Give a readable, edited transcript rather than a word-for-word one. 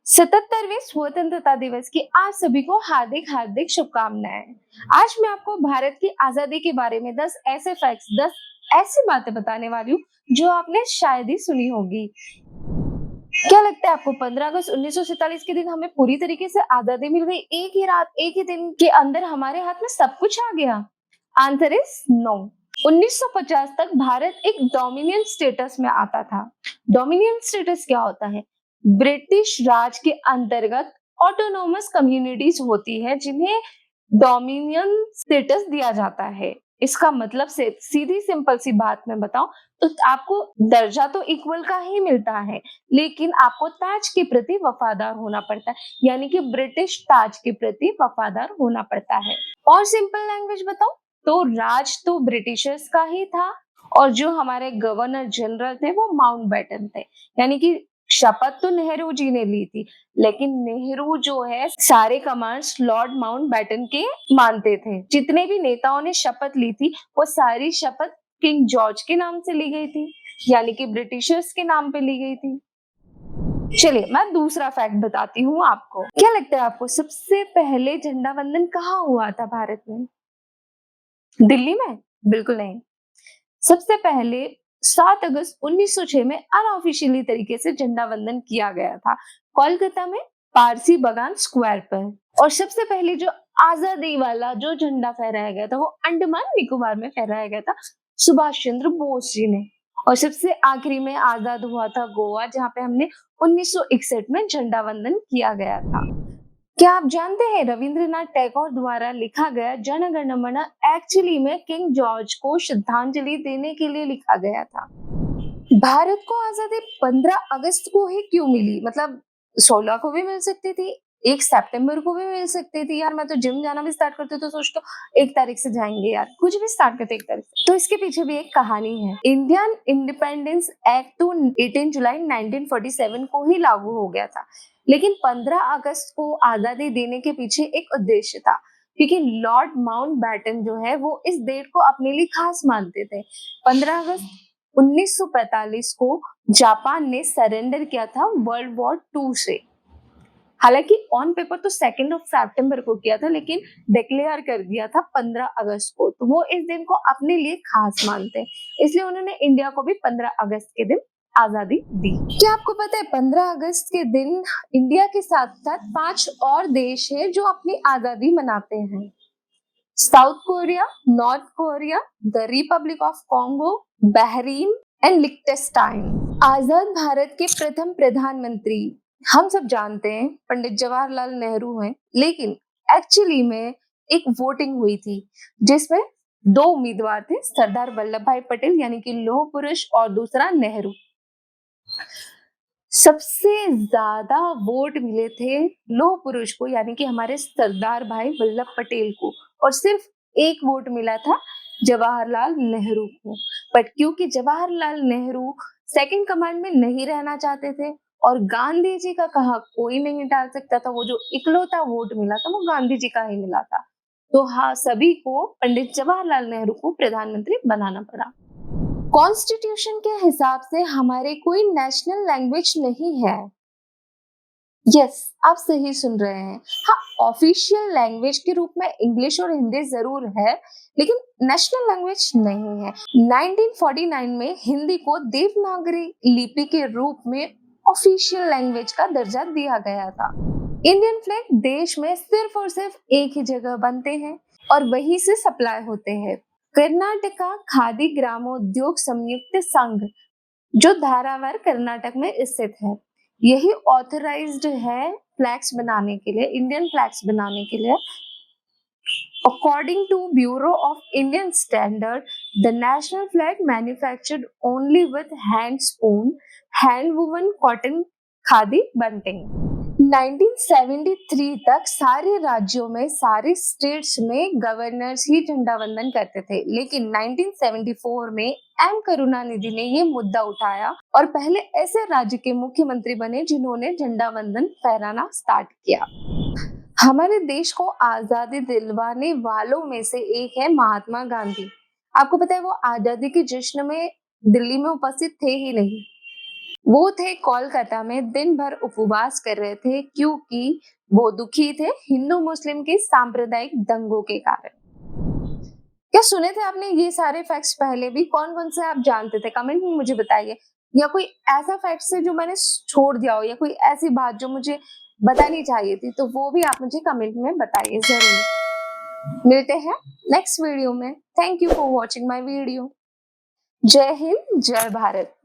77वें स्वतंत्रता दिवस की आप सभी को हार्दिक हार्दिक शुभकामनाएं। आज मैं आपको भारत की आजादी के बारे में 10 ऐसे फैक्ट्स, 10 ऐसी बातें बताने वाली हूँ जो आपने शायद ही सुनी होगी। क्या लगता है आपको 15 अगस्त 1947 के दिन हमें पूरी तरीके से आजादी मिल गई? एक ही रात, एक ही दिन के अंदर हमारे हाथ में सब कुछ आ गया? Answer is no. 1950 तक भारत एक डोमिनियन स्टेटस में आता था। डोमिनियन स्टेटस क्या होता है? ब्रिटिश राज के अंतर्गत ऑटोनोमस कम्युनिटीज होती है जिन्हें डोमिनियन स्टेटस दिया जाता है। इसका मतलब से सीधी सिंपल सी बात में बताऊं तो आपको दर्जा तो इक्वल का ही मिलता है, लेकिन आपको ताज के प्रति वफादार होना पड़ता है, यानी कि ब्रिटिश ताज के प्रति वफादार होना पड़ता है। और सिंपल लैंग्वेज बताओ तो राज तो ब्रिटिशर्स का ही था और जो हमारे गवर्नर जनरल थे वो माउंटबेटन थे। यानी कि शपथ तो नेहरू जी ने ली थी, लेकिन नेहरू जो है सारे कमांड्स लॉर्ड माउंटबेटन के मानते थे। जितने भी नेताओं ने शपथ ली थी वो सारी शपथ किंग जॉर्ज के नाम से ली गई थी, यानी कि ब्रिटिशर्स के नाम पे ली गई थी। चलिए मैं दूसरा फैक्ट बताती हूँ आपको। क्या लगता है आपको सबसे पहले झंडा वंदन कहाँ हुआ था भारत में? दिल्ली में? बिल्कुल नहीं। सबसे पहले 7 अगस्त 1906 में अनऑफिशियली तरीके से झंडा वंदन किया गया था कोलकाता में पारसी बागान स्क्वायर पर। और सबसे पहले जो आजादी वाला जो झंडा फहराया गया था वो अंडमान निकोबार में फहराया गया था सुभाष चंद्र बोस जी ने। और सबसे आखिरी में आजाद हुआ था गोवा, जहां पे हमने 1961 में झंडा वंदन किया गया था। क्या आप जानते हैं रविंद्रनाथ टैगोर द्वारा लिखा गया जन गण मन एक्चुअली में किंग जॉर्ज को श्रद्धांजलि देने के लिए लिखा गया था? भारत को आजादी 15 अगस्त को ही क्यों मिली? मतलब 16 को भी मिल सकती थी, 1 सितंबर को भी मिल सकती थी। यार मैं तो जिम जाना भी स्टार्ट करती तो सोचता 1 तारीख से जाएंगे, यार कुछ भी स्टार्ट करते 1 तारीख से। तो इसके पीछे भी एक कहानी है। इंडियन इंडिपेंडेंस एक्ट तो 18 जुलाई 1947 को ही लागू हो गया था, लेकिन 15 अगस्त को आजादी देने के पीछे एक उद्देश्य था, क्योंकि लॉर्ड माउंटबेटन जो है वो इस डेट को अपने लिए खास मानते थे। 15 अगस्त 1945 को जापान ने सरेंडर किया था वर्ल्ड वॉर 2 से। हालांकि ऑन पेपर तो 2 सितंबर को किया था, लेकिन डिक्लेयर कर दिया था 15 अगस्त को। तो वो इस दिन को अपने लिए खास मानते हैं, इसलिए उन्होंने इंडिया को भी 15 अगस्त के दिन आजादी दी। क्या आपको पता है 15 अगस्त के दिन इंडिया के साथ साथ 5 और देश है जो अपनी आजादी मनाते हैं? South Korea, North Korea, the Republic of Congo, Bahrain and लिechtenstein। आजाद भारत के प्रथम प्रधानमंत्री हम सब जानते हैं पंडित जवाहरलाल नेहरू हैं, लेकिन एक्चुअली में एक वोटिंग हुई थी जिसमें 2 उम्मीदवार थे, सरदार वल्लभ भाई पटेल यानी कि लौह पुरुष और दूसरा नेहरू। सबसे ज्यादा वोट मिले थे लौह पुरुष को, यानी कि हमारे सरदार भाई वल्लभ पटेल को, और सिर्फ 1 वोट मिला था जवाहरलाल नेहरू को। बट क्योंकि जवाहरलाल नेहरू सेकंड कमांड में नहीं रहना चाहते थे और गांधी जी का कहा कोई नहीं डाल सकता था, वो जो इकलौता वोट मिला था वो गांधी जी का ही मिला था। तो हाँ, सभी को पंडित जवाहरलाल नेहरू को प्रधानमंत्री बनाना पड़ा। कॉन्स्टिट्यूशन के हिसाब से हमारे कोई नेशनल लैंग्वेज नहीं है। यस, आप सही सुन रहे हैं। हाँ, ऑफिशियल लैंग्वेज के रूप में इंग्लिश और हिंदी जरूर है, लेकिन नेशनल लैंग्वेज नहीं है। 1949 में हिंदी को देवनागरी लिपि के रूप में ऑफिशियल लैंग्वेज का दर्जा दिया गया था। इंडियन फ्लैग देश में सिर्फ और सिर्फ एक ही जगह बनते हैं और वहीं से सप्लाई होते हैं। कर्नाटका खादी ग्रामोद्योग संयुक्त संघ जो धारावाड़ कर्नाटक में स्थित है, यही ऑथराइज्ड है फ्लैग्स बनाने के लिए, इंडियन फ्लैग्स बनाने के लिए। According to Bureau of Indian Standard, the national flag manufactured only with hand spun, hand woven cotton khadi bunting। 1973 तक सारे राज्यों में, सारे स्टेट्स में गवर्नर्स ही झंडा वंदन करते थे, लेकिन 1974 में एम करुणानिधि ने ये मुद्दा उठाया और पहले ऐसे राज्य के मुख्यमंत्री बने जिन्होंने झंडा वंदन फहराना स्टार्ट किया। हमारे देश को आजादी दिलवाने वालों में से एक है महात्मा गांधी। आपको पता है वो आजादी के जश्न में दिल्ली में उपस्थित थे ही नहीं, वो थे कोलकाता में दिन भर उपवास कर रहे थे क्योंकि वो दुखी थे हिंदू मुस्लिम के सांप्रदायिक दंगों के कारण। क्या सुने थे आपने ये सारे फैक्ट्स पहले भी? कौन-कौन से आप जानते थे? कमेंट में मुझे बताइए। या कोई ऐसा फैक्ट्स है जो मैंने छोड़ दिया हो या कोई ऐसी बात जो मुझे बतानी चाहिए थी, तो वो भी आप मुझे कमेंट में बताइए ज़रूर। मिलते हैं नेक्स्ट वीडियो में। Thank you for watching my video. जय हिंद, जय भारत।